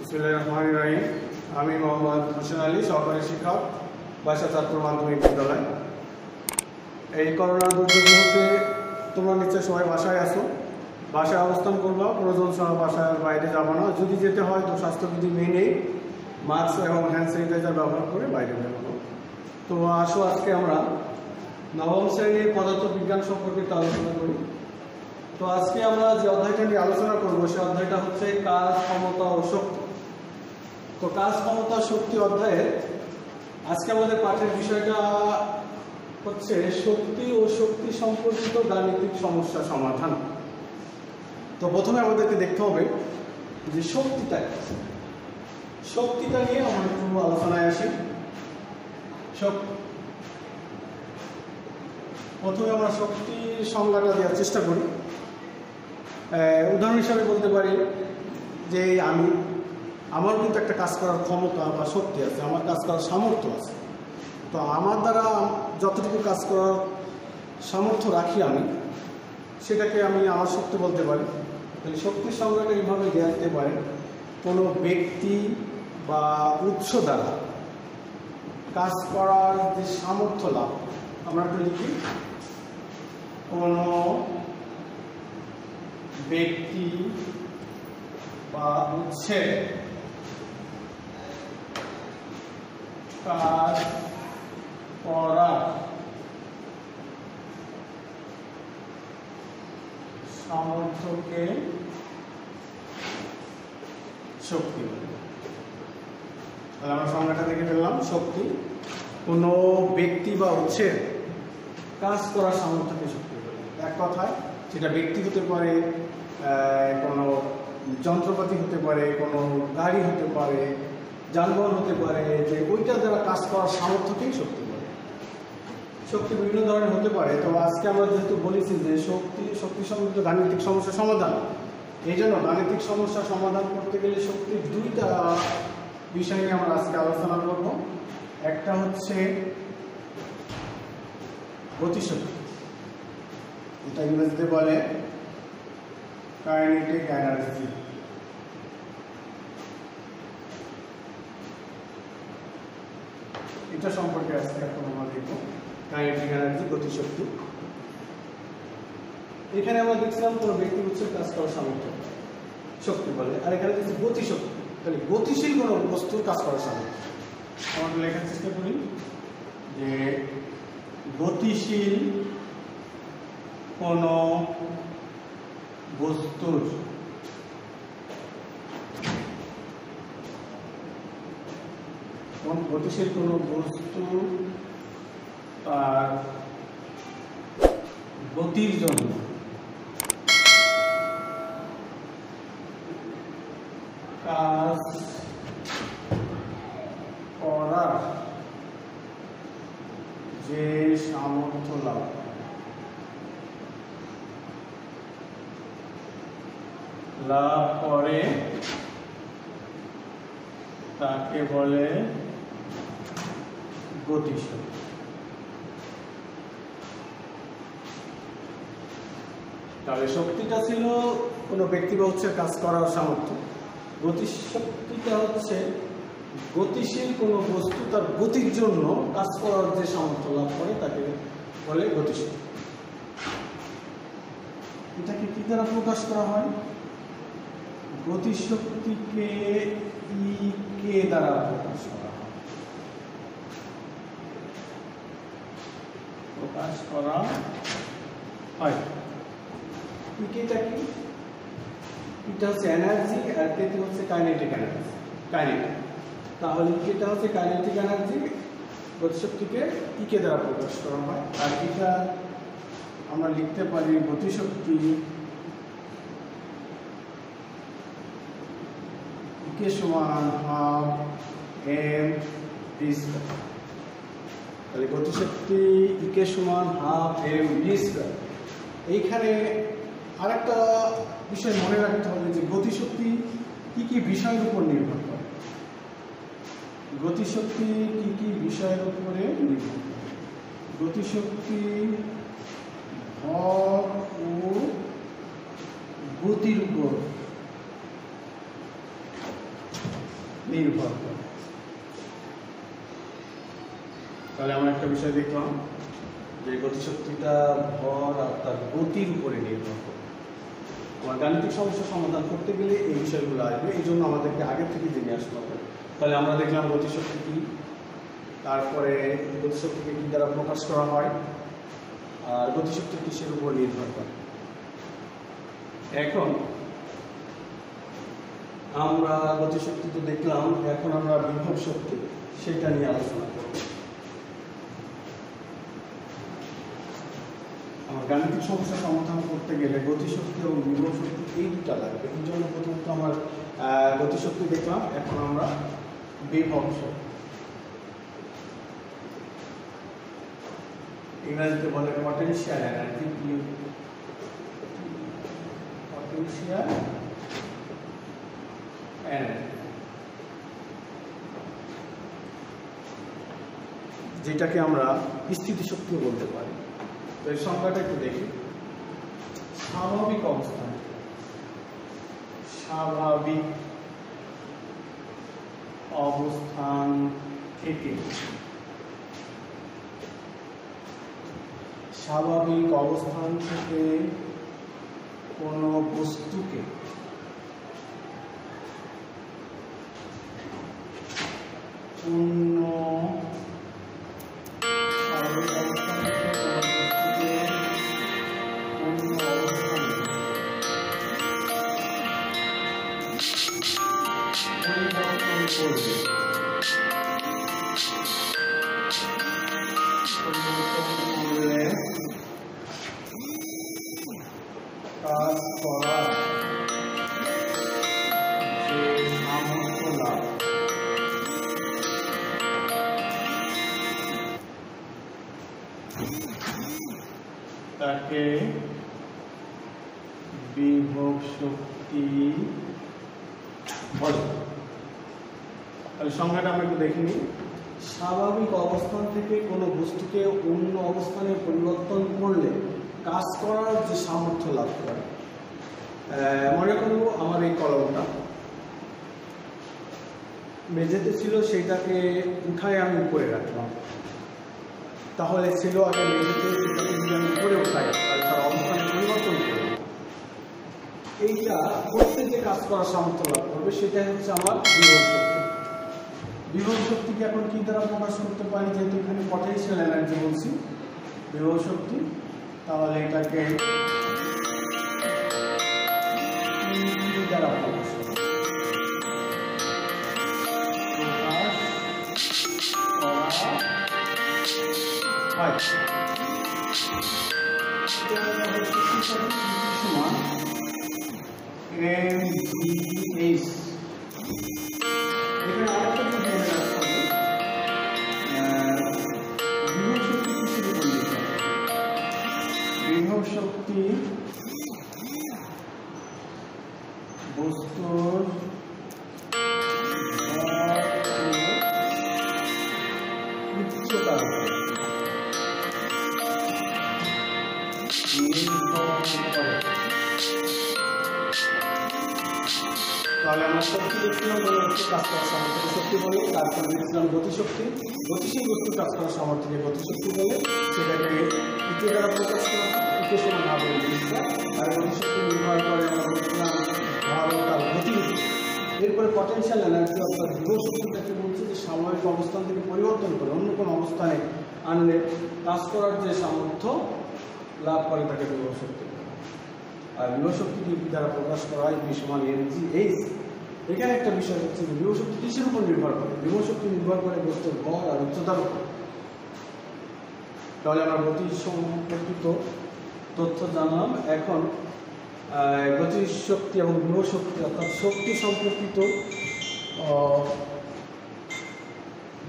বিসমিল্লাহিররহমানিররহিম। আমি মোহাম্মদ হোসেন আলী, সহকারী শিক্ষক, বাসা চাঁদপুর মাধ্যমিক বিদ্যালয়। এই করোনা দুর্যোগ মুহূর্তে তোমরা নিশ্চয় সবাই বাসায় আসো, বাসায় অবস্থান করবা, প্রয়োজন সহ বাসার বাইরে যাবো না। যদি যেতে হয় তো স্বাস্থ্যবিধি মেনে মাস্ক এবং হ্যান্ড স্যানিটাইজার ব্যবহার করে বাইরে বেরোবো। তো আসো আজকে আমরা নবম শ্রেণীর পদার্থবিজ্ঞান সম্পর্কে আলোচনা করি। তো আজকে আমরা যে অধ্যায়টা নিয়ে আলোচনা করবো সে অধ্যায়টা হচ্ছে কাজ, ক্ষমতা ও শক্তি। তো কাজ, ক্ষমতা, শক্তি অধ্যায়ে আজকে আমাদের পাঠের বিষয়টা হচ্ছে শক্তি ও শক্তি সম্পর্কিত গাণিতিক সমস্যা সমাধান। তো প্রথমে আমাদেরকে দেখতে হবে যে শক্তিটা নিয়ে আমরা একটু আলোচনায় আসি। প্রথমে আমরা শক্তির সংজ্ঞাটা দেওয়ার চেষ্টা করি। উদাহরণ হিসাবে বলতে পারি যে আমার কিন্তু একটা কাজ করার ক্ষমতা বা শক্তি আছে, আমার কাজ করার সামর্থ্য আছে। তো আমার দ্বারা যতটুকু কাজ করার সামর্থ্য রাখি আমি, সেটাকে আমি আমার শক্তি বলতে পারি। তাহলে শক্তির সংজ্ঞাটা এইভাবে দেওয়া যেতে পারে, কোনো ব্যক্তি বা উৎস দ্বারা কাজ করার যে সামর্থ্য লাভ, আমরা একটু লিখি, কোনো ব্যক্তি বা উৎসের কাজ করার সামর্থ্যকে শক্তি বলে। তাহলে আমরা সংজ্ঞাটা দেখে ফেললাম। শক্তি কোনো ব্যক্তি বা উৎসের কাজ করার সামর্থ্যকে শক্তি বলে। এক কথায় সেটা ব্যক্তি হতে পারে, কোনো যন্ত্রপাতি হতে পারে, কোনো গাড়ি হতে পারে, যানবাহন হতে পারে, যে ওইটা দ্বারা কাজ করার সামর্থ্যকেই শক্তি বলে। শক্তি বিভিন্ন ধরনের হতে পারে। তো আজকে আমরা যেহেতু বলেছি যে শক্তি সম্পর্কিত গাণিতিক সমস্যা সমাধান, এই জন্য গাণিতিক সমস্যা সমাধান করতে গেলে শক্তির দুইটা বিষয় নিয়ে আমরা আজকে আলোচনা করব। একটা হচ্ছে গতিশক্তি, এটা ইংরেজিতে বলে কাইনেটিক এনার্জি। এটা সম্পর্কে আজকে এখন আমরা দেখব কাইনেটিক এনার্জি, গতিশক্তি। এখানে আমরা দেখছিলাম কোনো ব্যক্তি উৎসের কাজ করার সামর্থ্য শক্তি বলে, আর এখানে দেখছি গতিশক্তি। তাহলে গতিশীল কোনো বস্তুর কাজ করার সামর্থ্য। আমরা লেখার চেষ্টা করি যে গতিশীল কোনো বস্তুর গতিশীল কোনো বস্তু তার গতির জন্য কাজ করার যে সামর্থ্য লাভ করে তাকে বলে গতিশক্তি। তাহলে শক্তিটা ছিল কোনো ব্যক্তি বা উৎসের কাজ করার সামর্থ্য, গতিশক্তিটা হচ্ছে গতিশীল কোনো বস্তু তার গতির জন্য কাজ করার যে সামর্থ্য লাভ করে তাকে বলে গতিশক্তি। এটাকে কি দ্বারা প্রকাশ করা হয়? গতিশক্তিকে কে দ্বারা প্রকাশ করা হয়। ইকেটা কি? এটা হচ্ছে এনার্জি, আর কে হচ্ছে কাইনেটিক এনার্জি, কাইনেটিক। তাহলে এটা হচ্ছে কাইনেটিক এনার্জি, গতিশক্তিকে ইকে দ্বারা প্রকাশ করা হয়। আর এটা আমরা লিখতে পারি গতিশক্তি ইকে সমান হাফ mv²। তাহলে গতিশক্তি ইকে সমান হাফ mv²। এইখানে আরেকটা বিষয় মনে রাখতে হবে যে গতিশক্তি কি কি বিষয়ের উপর নির্ভর করে। গতিশক্তি কি কি বিষয়ের উপরে নির্ভর করে? গতিশক্তি ভর ও গতির উপর নির্ভর করে। তাহলে আমরা একটা বিষয় দেখলাম যে গতিশক্তিটা ভর আর তার গতির উপরে নির্ভর করে। আমার গাণিতিক সমস্যার সমাধান করতে গেলে এই বিষয়গুলো আসবে, এই জন্য আমাদেরকে আগে থেকে জেনে আসতে হবে। তাহলে আমরা দেখলাম গতিশক্তি কী, তারপরে গতিশক্তিকে কী দ্বারা প্রকাশ করা হয়, আর গতিশক্তি কিসের উপর নির্ভর করে। এখন আমরা গতিশক্তি তো দেখলাম, এখন আমরা বিভব শক্তি সেটা নিয়ে আলোচনা করব। আমার গাণিতিক সমস্যা সমাধান করতে গেলে গতিশক্তি এবং বিভব শক্তি এই দুটা লাগবে। এই জন্য প্রথমত আমার গতিশক্তি দেখলাম, এখন আমরা বিভব শক্তি, ইংরেজিতে বলে পটেনশিয়াল এনার্জি, পটেনশিয়াল এনার্জি, যেটাকে আমরা স্থিতিশক্তিও বলতে পারি। তো এই সংজ্ঞাটা একটু দেখি। স্বাভাবিক অবস্থান, স্বাভাবিক অবস্থান থেকে, স্বাভাবিক অবস্থান থেকে কোনো বস্তুকে অন্য স্বাভাবিক অবস্থান থেকে কোনো বস্তুকে অন্য অবস্থানে পরিবর্তন করবে, কাজ করা যে সামর্থ্য লাভ, তাকে বিভব শক্তি বলে। তাহলে সংজ্ঞাটা আমরা একটু দেখে নিই। স্বাভাবিক অবস্থান থেকে কোনো বস্তুকে অন্য অবস্থানে পরিবর্তন করলে কাজ করার যে সামর্থ্য লাভ করে। মনে করব আমার এই কলমটা মেঝেতে ছিল, সেইটাকে উঠায় আমি উপরে রাখলাম, তাহলে ছিল আগে মেঝেতে, সেটাকে যদি আমি উপরে উঠাই আর তার অবস্থানে পরিবর্তন করি, এইটা করতে যে কাজ করার সামর্থ্য লাভ করবে সেটাই হচ্ছে আমার বিভব শক্তি। বিভব শক্তিকে এখন কি দ্বারা প্রকাশ করতে পারি, যেহেতু এখানে পটেনশিয়াল এনার্জি বলছি বিভব শক্তি, তাহলে এটাকে দ্বারা প্রকাশ করা হয়। সমান mVh। এখানে আরেকটা জিনিস মনে রাখতে হবে, বিভব শক্তি কিসের উপর নির্ভর করে? বিভব শক্তি বস্তুর উচ্চতার উপর নির্ভর করে। তাহলে আমরা শক্তি দেখছিলাম বলে হচ্ছে কাজ করার সামর্থ্যকে শক্তি বলে, তারপরে দেখছিলাম গতিশক্তি, গতিশীল বস্তু কাজ করার সামর্থ্যকে গতিশক্তি বলে, সেটাকে দ্বিতীয় দ্বারা প্রকাশ করা ইকুয়েশন ভাবে জিনিসটা। আর গতিশক্তি নির্ভর করে আমরা দেখছিলাম ভর তার গতির উপর। এরপরে পটেনশিয়াল এনার্জি অর্থাৎ বিভব শক্তিটাকে বলছে যে স্বাভাবিক অবস্থান থেকে পরিবর্তন করে অন্য কোনো অবস্থানে আনলে কাজ করার যে সামর্থ্য লাভ করে তাকে বিভব শক্তি। আর বিভব শক্তিকে দ্বারা প্রকাশ করা হয় V সমান mgh। এখানে একটা বিষয় হচ্ছে যে বিভব শক্তি কিসের উপর নির্ভর করে? বিভব শক্তি নির্ভর করে বস্তুর ভর আর উচ্চতার উপর। তাহলে আমরা গতি সম্পর্কিত তথ্য জানলাম। এখন গতিশক্তি এবং বিভব শক্তি অর্থাৎ শক্তি সম্পর্কিত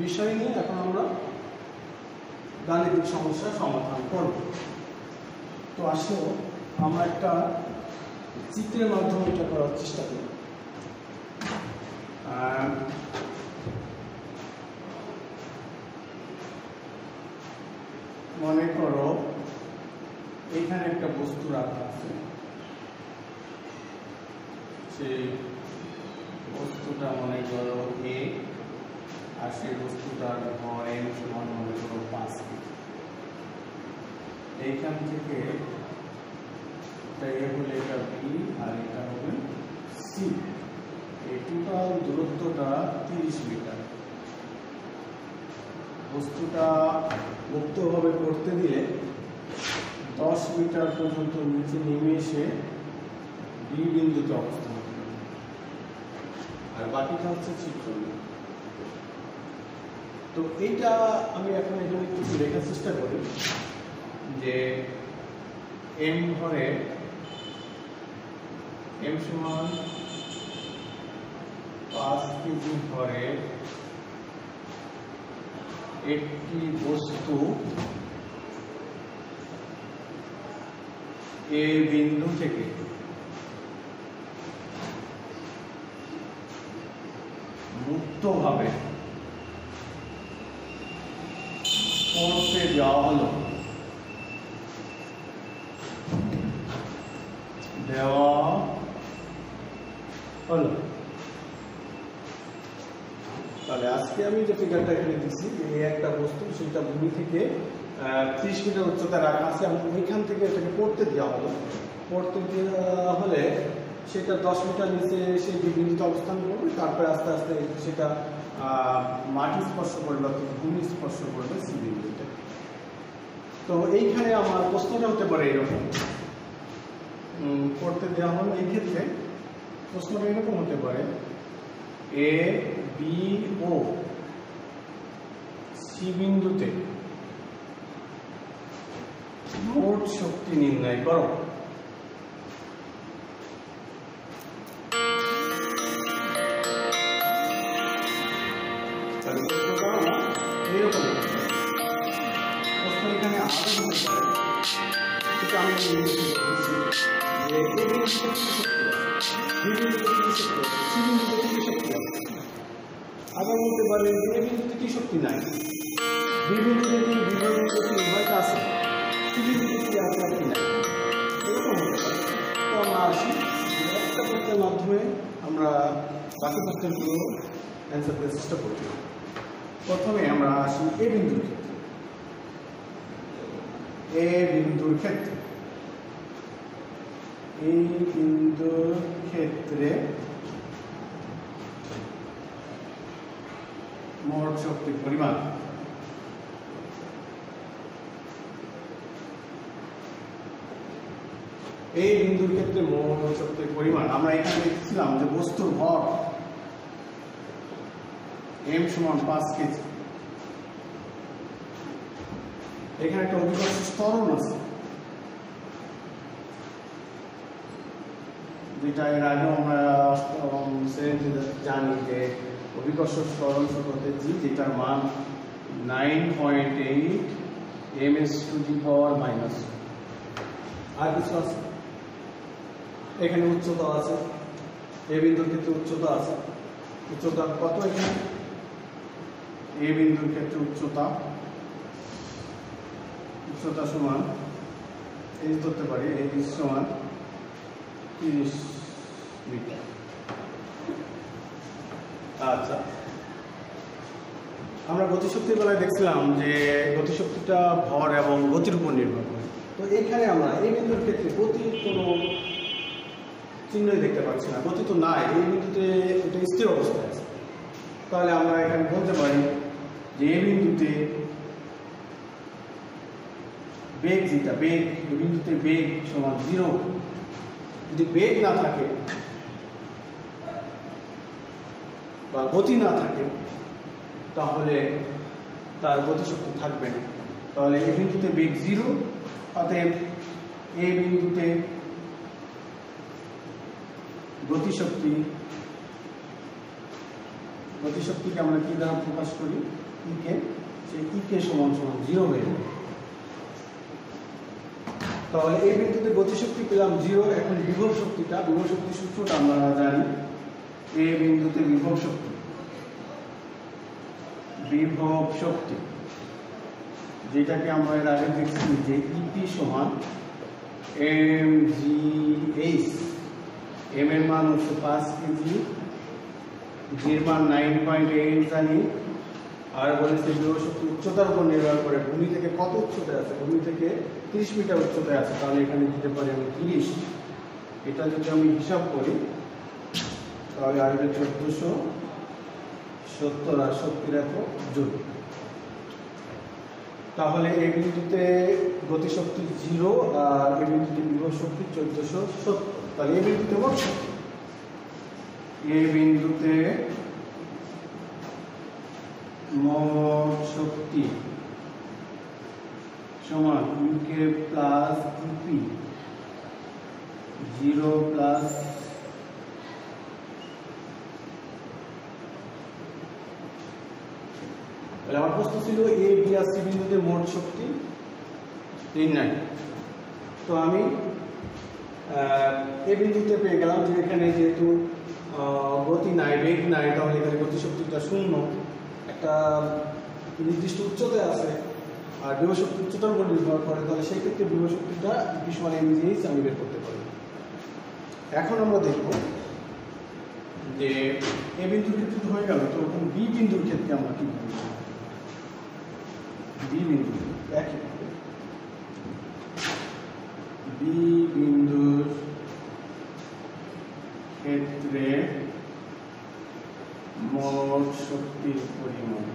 বিষয় নিয়ে এখন আমরা গাণিতিক সমস্যার সমাধান করব। তো আসো আমরা একটা চিত্রের মাধ্যমে এটা করার চেষ্টা করি। মনে করো এখানে একটা বস্তু রাখা আছে, সেই বস্তুটা মনে করো এ, আর সেই বস্তুটার ভর m সমান মনে করো 5 কেজি। এইখান থেকে এটা এ হলে এটা বি আর এটা হবে সি। এই টোটাল দূরত্বটা 30 মিটার। বস্তুটা মুক্তভাবে পড়তে দিলে 10 মিটার পর্যন্ত নিচে নেমে এসে বি বিন্দুতে অবস্থান করবে, আর বাকিটা হচ্ছে চিত্র। তো এইটা আমি এখন এখানে কিছু লেখার চেষ্টা করি যে এম ধরে এম সমান 5 কেজি ধরে একটি বস্তু এ বিন্দু থেকে মুক্তভাবে পড়তে দেওয়া হলো, তাহলে আজকে আমি যে ফিগারটা এখানে দিচ্ছি, এই একটা বস্তু সেটা ভূমি থেকে 30 মিটার উচ্চতা রাখা আছে, এবং ওইখান থেকে এটাকে পড়তে দেওয়া হলো। পড়তে দেওয়া হলে সেটা 10 মিটার নিচে সেই বিন্দুতে অবস্থান করবে, তারপরে আস্তে আস্তে সেটা মাটি স্পর্শ করবে অর্থাৎ ভূমি স্পর্শ করবে সি বিন্দুতে। তো এইখানে আমার প্রশ্নটা হতে পারে এরকম, পড়তে দেওয়া হলো, এই ক্ষেত্রে প্রশ্নটা এরকম হতে পারে এ বি ও সি বিন্দুতে মোট শক্তি নির্ণয় করো। এরকম প্রশ্ন এখানে আরো হতে পারে, সেটা আমি আবার বলতে পারে এ বিন্দুতে কি শক্তি নাই, বি বিন্দুতে কি উভয়টা আছে, সি বিন্দুতে কি আছে আর কি নাই, এরকম হতে পারে। তো আমরা আসি একটা প্রশ্নের মাধ্যমে আমরা বাকি প্রশ্নগুলো অ্যান্সার করার চেষ্টা করব। প্রথমে আমরা আসি এ বিন্দুর ক্ষেত্রে। এই বিন্দুর ক্ষেত্রে মোট শক্তির পরিমাণ এই বিন্দুর ক্ষেত্রে মোট শক্তির পরিমাণ আমরা এখানে দেখছিলাম যে বস্তুর ভর m সমান 5 কেজি। এখানে একটা অভিকর্ষ ত্বরণ আছে, যেটা এর আগে আমরা জানি যে অভিকর্ষ ত্বরণ সূত্রতে জি, যেটার মান 9.8 ms⁻⁻। আর কিছু আছে, এখানে উচ্চতা আছে, এ বিন্দুর ক্ষেত্রে উচ্চতা আছে। উচ্চতা কত এখানে? এ বিন্দুর ক্ষেত্রে উচ্চতা সমান এই ধরতে পারি, এই সমান 30 মিটার। আচ্ছা, আমরা গতিশক্তির বেলায় দেখছিলাম যে গতিশক্তিটা ভর এবং গতির উপর নির্ভর করে। তো এখানে আমরা এই বিন্দুর ক্ষেত্রে গতির কোনো চিহ্নই দেখতে পাচ্ছি না, গতি তো নাই, এই বিন্দুতে এটা স্থির অবস্থায় আছে। তাহলে আমরা এখানে বলতে পারি যে এই বিন্দুতে বেগ, যেটা বেগ, এই বিন্দুতে বেগ সমান 0। যদি বেগ না থাকে বা গতি না থাকে তাহলে তার গতিশক্তি থাকবে না। তাহলে এই বিন্দুতে বেগ 0, অতএব এই বিন্দুতে গতিশক্তিকে আমরা কি দ্বারা প্রকাশ করি? ইকে। সেই ইকে সমান 0 হয়ে যাবে। তাহলে এই বিন্দুতে গতিশক্তি পেলাম 0। এখন বিভব শক্তির সূত্রটা আমরা জানি। এই বিন্দুতে বিভব শক্তি যেটাকে আমরা এর আগে দেখছি যে ইপি সমান mgh। এম এর মান হচ্ছে 5 কেজি, জির মান 9.8 জানি, আর বলেছে বিভব শক্তি উচ্চতার উপর নির্ভর করে ভূমি থেকে কত উচ্চতায় আছে, ভূমি থেকে 30 মিটার উচ্চতায় আছে, তাহলে এখানে দিতে পারি আমি 30। এটা যদি আমি হিসাব করি তাহলে আসবে 1470 আর শক্তির এত জুল। তাহলে এই বিন্দুতে গতিশক্তি 0 আর এই বিন্দুতে বিভব শক্তি 1470। তাহলে এই বিন্দুতে মোট শক্তি, এই বিন্দুতে মোট শক্তি সমান UK প্লাস EP 0 প্লাস আমার প্রশ্ন ছিল A, B আর C বিন্দুতে মোট শক্তি নির্ণয়। তো আমি এই বিন্দুতে পেয়ে গেলাম যে এখানে যেহেতু গতি নাই, বেগ নাই, তাহলে এখানে গতিশক্তিটা শূন্য, একটা নির্দিষ্ট উচ্চতায় আছে, আর বিভব শক্তি উচ্চতার উপর নির্ভর করে, তাহলে সেই ক্ষেত্রে বিভব শক্তিটা সমান mgh আমি বের করতে পারি। এখন আমরা দেখব যে এ বিন্দুর ক্ষেত্রে হয়ে গেল, তো বি বিন্দুর ক্ষেত্রে আমরা কি করব। বি বিন্দু একইভাবে বি বিন্দুর ক্ষেত্রে মোট শক্তির পরিমাণ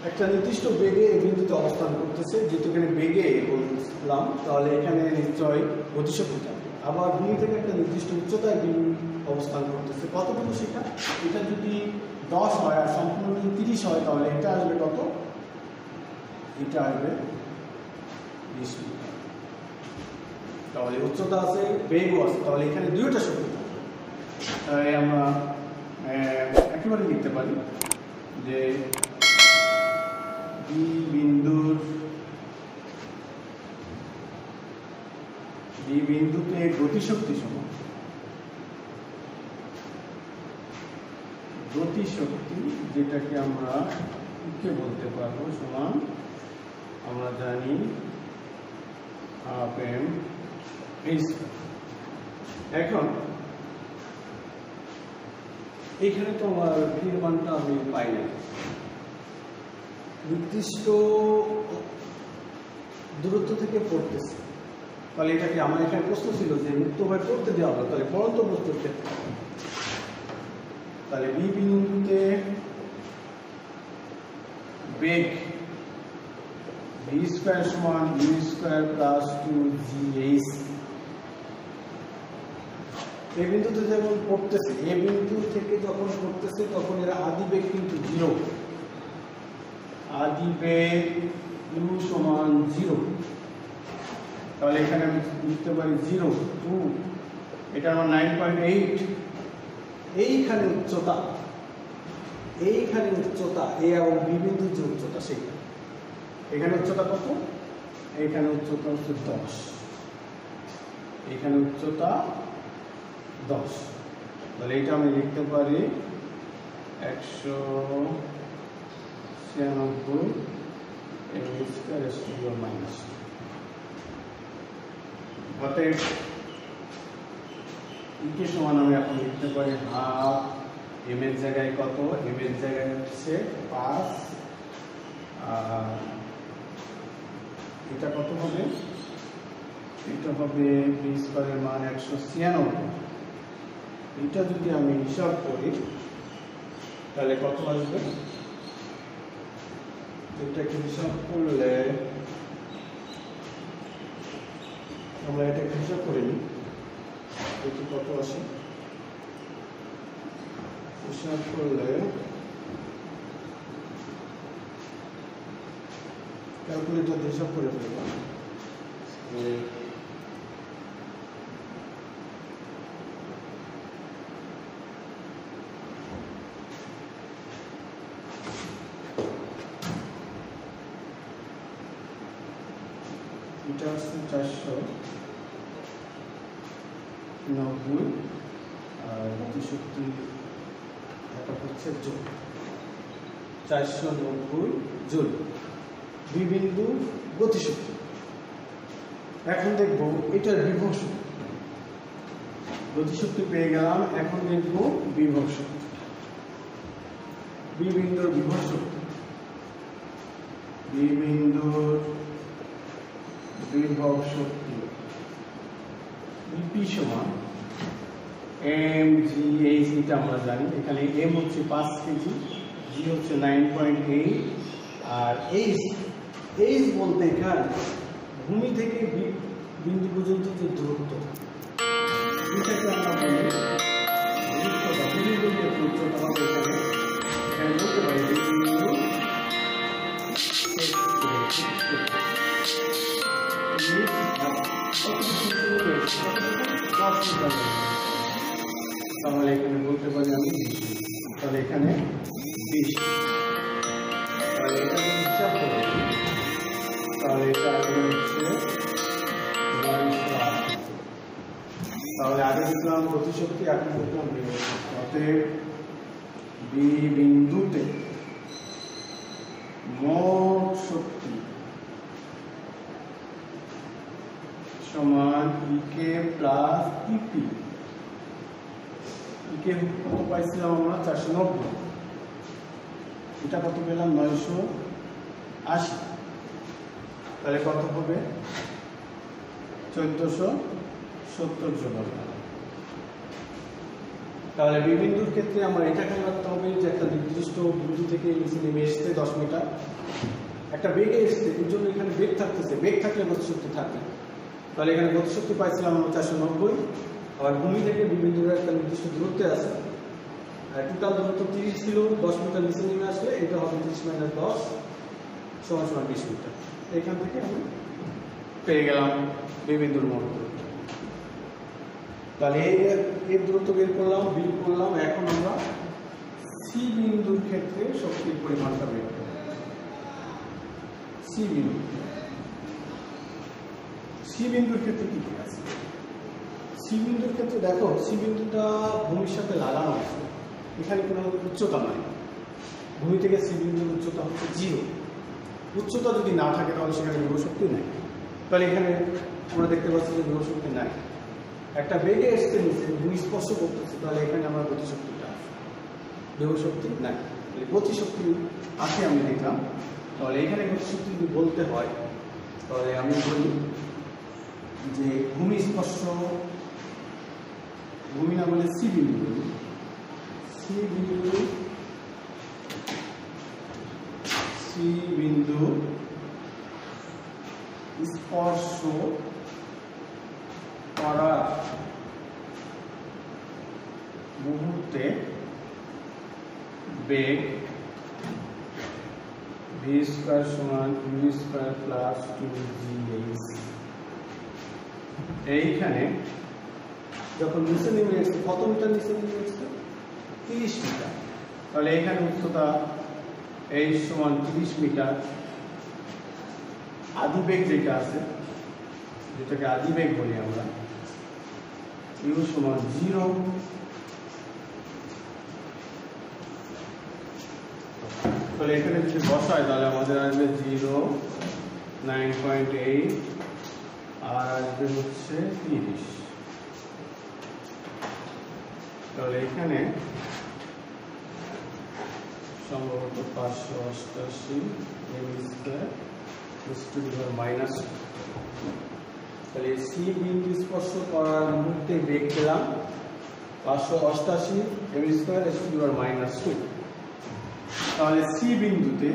একটা নির্দিষ্ট বেগে এই বিন্দুতে অবস্থান করতেছে, যেহেতু এখানে বেগে বললাম তাহলে এখানে নিশ্চয়ই গতিশক্তি থাকবে। আবার ভূমি থেকে একটা নির্দিষ্ট উচ্চতায় বিন্দু অবস্থান করতেছে, কত বিন্দু সেটা, এটা যদি 10 হয় আর সম্পূর্ণ যদি 30 হয় তাহলে এটা আসবে কত, এটা আসবে 20 মিটার। তাহলে উচ্চতা আছে, বেগও আছে, তাহলে এখানে দুইটা শক্তি থাকবে। তাই আমরা একেবারে লিখতে পারি যে বি বিন্দুতে গতিশক্তি সমান, গতিশক্তি যেটাকে আমরা কে বলতে পারবো সমান, আমরা জানি ½ m²। এখন এইখানে তো আমার ভির মানটা আমি পাই না, নির্দিষ্ট দূরত্ব থেকে পড়তেছে, তাহলে এটাকে আমার এখানে প্রশ্ন ছিল যে মুক্তভাবে পড়তে দেওয়া হলো, তাহলে পড়ন্ত বস্তুর ক্ষেত্রে তাহলে বি বিন্দুতে বেগ v² সমান u² প্লাস 2gh। এই বিন্দুতে যখন পড়তেছে, এই বিন্দু থেকে যখন পড়তেছে তখন এর আদি বেগ কিন্তু 0, আদি বেগ u সমান 0। তাহলে এখানে আমি লিখতে পারি 0, 2, এটা আমার 9.8। এইখানে উচ্চতা, এ এবং বি বিন্দুর যে উচ্চতা সেইটা, এখানে উচ্চতা কত, এইখানে উচ্চতা হচ্ছে 10, এখানে উচ্চতা 10। তাহলে এটা আমি লিখতে পারি 196 m²⁻²। অতএব ইকে সমান আমি এখন লিখতে পারি ½ m এর জায়গায় কত, m এর জায়গায় হচ্ছে 5, আর এটা কত হবে, এটা হবে b² এর মান 196। এটা যদি আমি হিসাব করি তাহলে কত আসবে, এটাকে হিসাব করলে আমরা এটাকে হিসাব করে নিই, এটি কত আসে, হিসাব করলে ক্যালকুলেটর হিসাব করে ফেলবো। এটা হচ্ছে 490 আর গতিশক্তি এটা হচ্ছে জুল, 490 জুল। বি বিন্দু গতিশক্তি এখন দেখব এটার বিভব শক্তি। গতিশক্তি পেয়ে গেলাম, এখন দেখব বিভব শক্তি। বি বিন্দুর বিভব শক্তি, বি বিন্দুর বিভব শক্তি বিপি সমান এম জি এইচ, এটা আমরা জানি। এখানে এম হচ্ছে 5 কেজি, জি হচ্ছে 9.8, আর এইচ বলতে এখানে ভূমি থেকে বিন্দু পর্যন্ত যে দূরত্ব, এটাকে আমরা বলি উচ্চতা। ভূমি থেকে উচ্চতা হবে এখানে বলতে পারি তাহলে এখানে বলতে পারি আমি 20। তাহলে এখানে 20, তাহলে এটা হিসাব করবো, তাহলে এটা হচ্ছে 908। তাহলে আগে দেখলাম গতিশক্তি, এখন দেখলাম বিভব শক্তি। অতএব বি বিন্দুতে মোট শক্তি সমান ইকে প্লাস ইপি। ইকে কত পাইছিলাম আমরা? 490। এটা কত পেলাম? 980। তাহলে কত হবে? 1470 জন। তাহলে বি বিন্দুর ক্ষেত্রে আমরা এটা খেয়াল রাখতে হবে যে একটা নির্দিষ্ট বিন্দু থেকে নিচে নেমে এসছে 10 মিটার, একটা বেগে এসছে, এর জন্য এখানে বেগ থাকতেছে, বেগ থাকলে গতিশক্তি থাকবে। তাহলে এখানে গতিশক্তি পাইছিলাম আমরা 490। আবার ভূমি থেকে বি বিন্দুর একটা নির্দিষ্ট দূরত্বে আছে, টোটাল দূরত্ব 30 ছিল, 10 মিটার নিচে নেমে আসলে এটা হবে 30 - 10 = 20 মিটার। এখান থেকে আমি পেয়ে গেলাম বি বিন্দুর মোট দূরত্ব। তাহলে এর দূরত্ব বের করলাম, বিল করলাম। এখন আমরা সি বিন্দুর ক্ষেত্রে শক্তির পরিমাণটা বের করব। সি বিন্দুর ক্ষেত্রে কি কি আছে? সি বিন্দুর ক্ষেত্রে দেখো, সি বিন্দুটা ভূমির সাথে লাগানো আছে, এখানে কোনো উচ্চতা নাই। ভূমি থেকে সি বিন্দুর উচ্চতা হচ্ছে 0। উচ্চতা যদি না থাকে তাহলে সেখানে বিভব শক্তি নাই। তাহলে এখানে আমরা দেখতে পাচ্ছি যে বিভব শক্তি নাই। একটা বেগে এসছে নিচে, ভূমি স্পর্শ করতেছে, তাহলে এখানে আমরা গতিশক্তিটা আছে, বিভব শক্তি নাই। গতিশক্তি আছে আমি দেখলাম। তাহলে এখানে গতিশক্তি যদি বলতে হয় তাহলে আমি বলি যে ভূমি স্পর্শ, ভূমি না বলে সি বিন্দু বলি। সি বিন্দু স্পর্শ করার মুহূর্তে বেগ ভি স্কয়ার সমান ইউ স্কয়ার প্লাস 2gh। এইখানে যখন নিচে নেমে এসছে, কত মিটার নিচে নেমে এসছে? 30 মিটার। তাহলে এখানে উচ্চতা h সমান 30 মিটার। আদিবেগ যেটা আছে, যেটাকে আদিবেগ বলি আমরা, ইউ সমান 0। তাহলে এখানে যদি বসাই তাহলে আমাদের আসবে 0, 9.8, আর আসবে হচ্ছে 30। তাহলে এখানে সম্ভবত 588 m²। তাহলে সি বিন্দু স্পর্শ করার মুহূর্তে বেগ পেলাম 588 m², তাহলে সি বিন্দুতে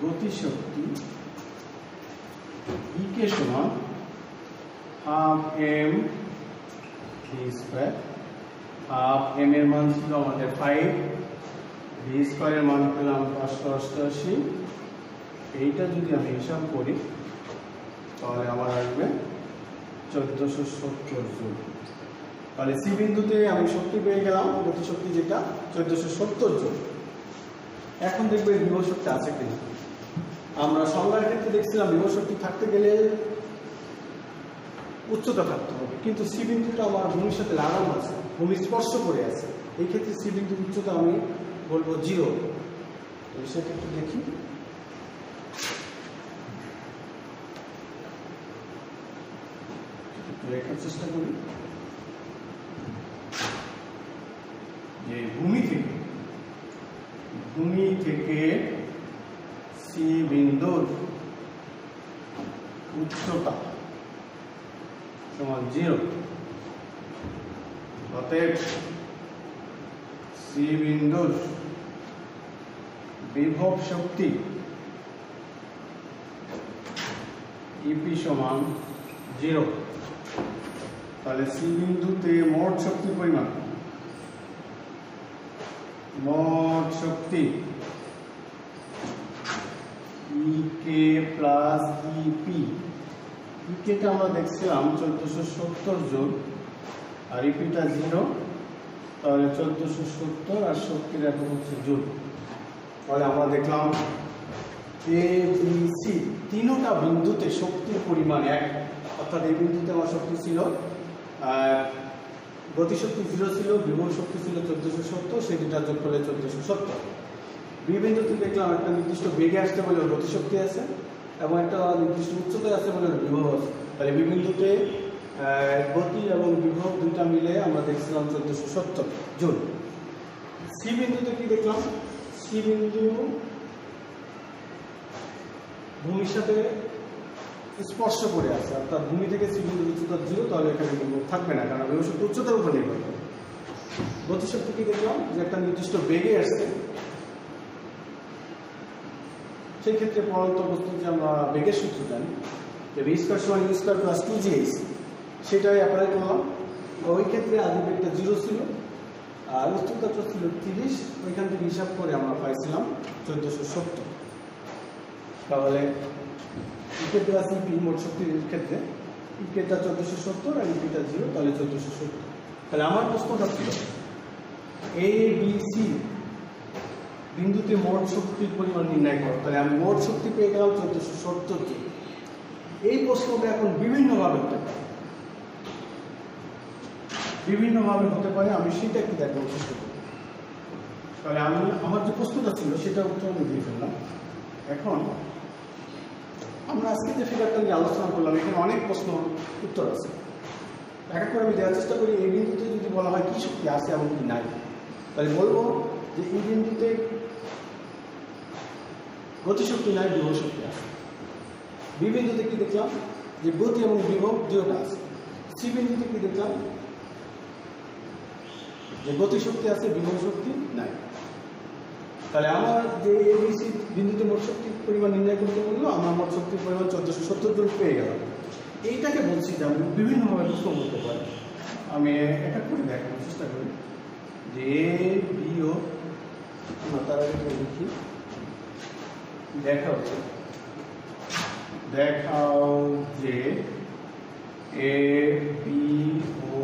গতিশক্তি ইকে সমান half M V square. Half M এর মান ছিল আমাদের 5, ভি স্কয়ারের মান পেলাম 588। এইটা যদি আমি হিসাব করি তাহলে আমার আসবে 1470 জুল। তাহলে সি বিন্দুতে আমি শক্তি পেয়ে গেলাম, গতিশক্তি যেটা 1470 জুল। এখন দেখবো এই বিভব শক্তি আছে কিনা। আমরা সংজ্ঞার ক্ষেত্রে দেখছিলাম বিভব শক্তি থাকতে গেলে উচ্চতা থাকতে হবে, কিন্তু সি বিন্দুটা আমার ভূমির সাথে লাগানো আছে, ভূমি স্পর্শ করে আছে। এই ক্ষেত্রে সি বিন্দুর উচ্চতা আমি বলবো 0। তো সেটা একটু দেখি। লেখার চেষ্টা করি যে ভূমি থেকে সি বিন্দুর উচ্চতা সমান 0। অতএব সি বিন্দুর বিভব শক্তি ইপি সমান 0। তাহলে সি বিন্দুতে মোট শক্তি পরিমাণ, মোট শক্তি ইকে প্লাস ইপি। ইকেটা আমরা দেখছিলাম 1470 জুল, আর ইপিটা 0, তাহলে 1470 আর শক্তির এখন হচ্ছে জুল। তাহলে আমরা দেখলাম এ বি সি তিনটা বিন্দুতে শক্তির পরিমাণ এক, অর্থাৎ এই বিন্দুতে আমার শক্তি ছিল গতিশক্তি 0 ছিল, বিভব শক্তি ছিল 1470, সেই দুটা যোগ করলে 1470। বি বিন্দুতে দেখলাম একটা নির্দিষ্ট বেগে আসতে বলে গতিশক্তি আছে এবং একটা নির্দিষ্ট উচ্চতায় আছে বলে বিভব আছে। তাহলে বি বিন্দুতে গতি এবং বিভব দুইটা মিলে আমরা দেখছিলাম 1470 জুল। সি বিন্দুতে কি দেখলাম? সি বিন্দু ভূমির সাথে স্পর্শ করে আছে, অর্থাৎ ভূমি থেকে সি বিন্দুর উচ্চতা 0, তাহলে এখানে বিভব থাকবে না, কারণ বিভব শক্তি উচ্চতার উপর নির্ভর করে। গতিশক্তি কি দেখলাম? যে একটা নির্দিষ্ট বেগে আসছে, সেই ক্ষেত্রে পরন্ত বস্তু যে আমরা বেগের সূত্র জানি যে ভি স্কয়ার সমান ইউ স্কয়ার প্লাস 2gh, সেটাই অ্যাপ্লাই করলাম। ওই ক্ষেত্রে আদি বেগটা 0 ছিল আর উচ্চতাটা ছিল 30, ওইখান থেকে হিসাব করে আমরা পাইছিলাম 1470। তাহলে ইকে প্লাস ইপি মোট শক্তির ক্ষেত্রে ইকেটা 1470 আর ইপিটা 0, তাহলে 1470। তাহলে আমার প্রশ্নটা ছিল এ বি সি বিন্দুতে মোট শক্তির পরিমাণ নির্ণয় করো। তাহলে আমি মোট শক্তি পেয়ে গেলাম 1470কে। এই প্রশ্নটা এখন বিভিন্নভাবে হতে পারে, আমি সেটা একটু দেখার চেষ্টা করি। তাহলে আমার যে প্রশ্নটা ছিল সেটা উত্তর আমি দিয়ে ফেললাম। এখন আমরা আজকে যে ফিগারটা নিয়ে আলোচনা করলাম, এখানে অনেক প্রশ্ন উত্তর আছে, এক এক করে আমি দেওয়ার চেষ্টা করি। এই বিন্দুতে যদি বলা হয় কি শক্তি আছে এবং কি নাই, তাহলে বলবো যে এই বিন্দুতে গতিশক্তি নাই, বিভব শক্তি আছে। বি বিন্দুতে কি দেখলাম? যে গতি এবং বিভব দুটোটা আছে। সি বিন্দুতে কি দেখলাম? যে গতিশক্তি আছে, বিভব শক্তি নাই। তাহলে আমার যে এবিসি বিন্দুতে মোট শক্তির পরিমাণ নির্ণয় করতে বললো, আমার মোট শক্তির পরিমাণ 1470 জুল পেয়ে গেলাম। এইটাকে বলছি যে আমি বিভিন্নভাবে প্রশ্ন করতে পারি। আমি এক এক করে দেখানোর চেষ্টা করি যে এ বি ও তার আগে লিখি। দেখাও যে এ বি ও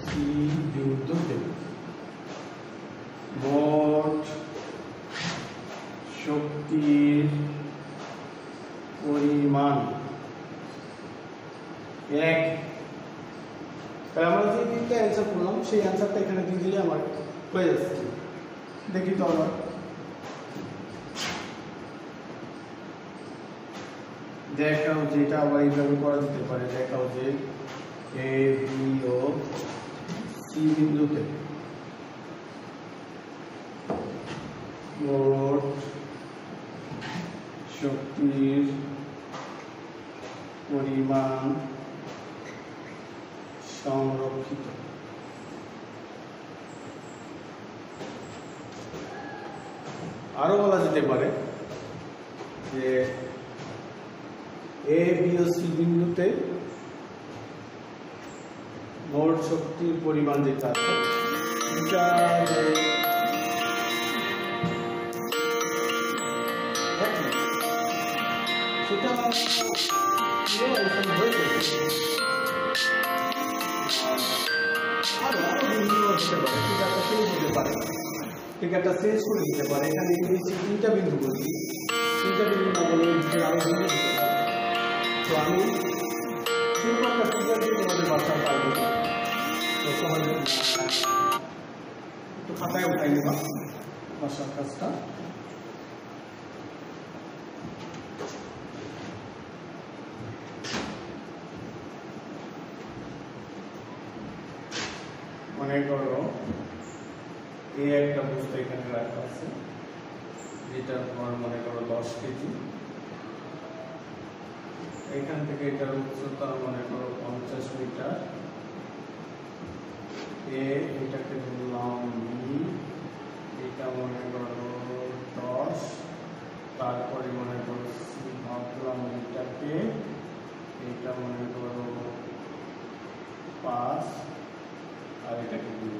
সি বিন্দুতে মোট শক্তির পরিমাণ এক। তাহলে আমরা যে তিনটা অ্যান্সার করলাম সেই অ্যান্সারটা এখানে দিয়ে দিলে আমার হয়ে যাচ্ছে। দেখি তো আমরা দেখাও যে এটা আবার এইভাবে করা যেতে পারে। দেখাও যে এ বি ও সি বিন্দুতে মোট শক্তির পরিমাণ সংরক্ষিত। আরো বলা যেতে পারে যে এ বি ও সি বিন্দুতে মোট শক্তির পরিমাণ যেটা আছে সেটা টিকাটা চেঞ্জ করে দিতে পারে। এখানে তিনটা বিন্দু বলছি, তিনটা বিন্দু না বলে আরো বিন্দু দিতে পারে। তো আমি সুন্দর একটা ফিগার দিয়ে তোমাদের বাচ্চা পারবো। তো সবাই একটু খাতায় উঠাই নেবা। বাসার কাজটা। মনে করো এই একটা বস্তু এখানে রাখা আছে, যেটার ভর মনে করো 10 কেজি। এখান থেকে এটার উচ্চতা মনে করো 50 মিটার। এটাকে বললাম বি, এটা মনে করো 10, তারপরে মনে করো সি ভাবলাম এটাকে, এটা মনে করো 5, আর এটাকে 2।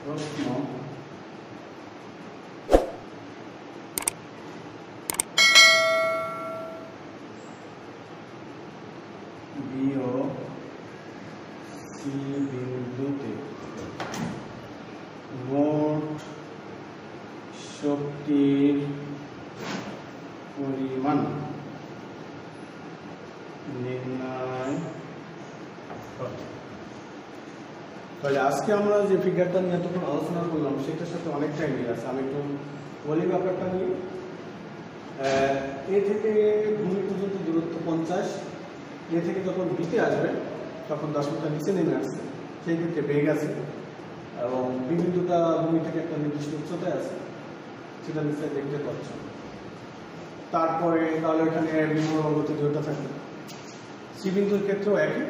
প্রশ্ন, বি ও সি বিন্দুতে মোট শক্তির পরিমাণ নির্ণয় করো। তাহলে আজকে আমরা যে ফিগারটা নিয়ে এতক্ষণ আলোচনা করলাম সেটার সাথে অনেকটাই মিল আছে। আমি একটু বলি ব্যাপারটা নিয়ে। এ থেকে ভূমি পর্যন্ত দূরত্ব 50, এ থেকে যখন বিতে আসবে তখন 10 মিটার নিচে নেমে আসছে, সেই ক্ষেত্রে বেগ আছে এবং বিন্দুটা ভূমি থেকে একটা নির্দিষ্ট উচ্চতায় আছে, সেটা নিশ্চয়ই দেখতে পাচ্ছ। তারপরে তাহলে এখানে বিভিন্ন গতি দূরত্ব থাকবে, সি বিন্দুর ক্ষেত্রেও একই।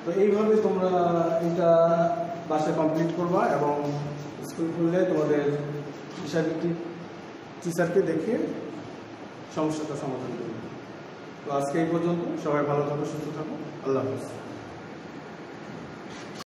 তো এইভাবে তোমরা এটা বাসায় কমপ্লিট করবা এবং স্কুল খুললে তোমাদের বিষয়ভিত্তিক টিচারকে দেখিয়ে সমস্যাটা সমাধান করবে। তো আজকে এই পর্যন্ত, সবাই ভালো থাকো, সুস্থ থাকো, আল্লাহ হাফেজ।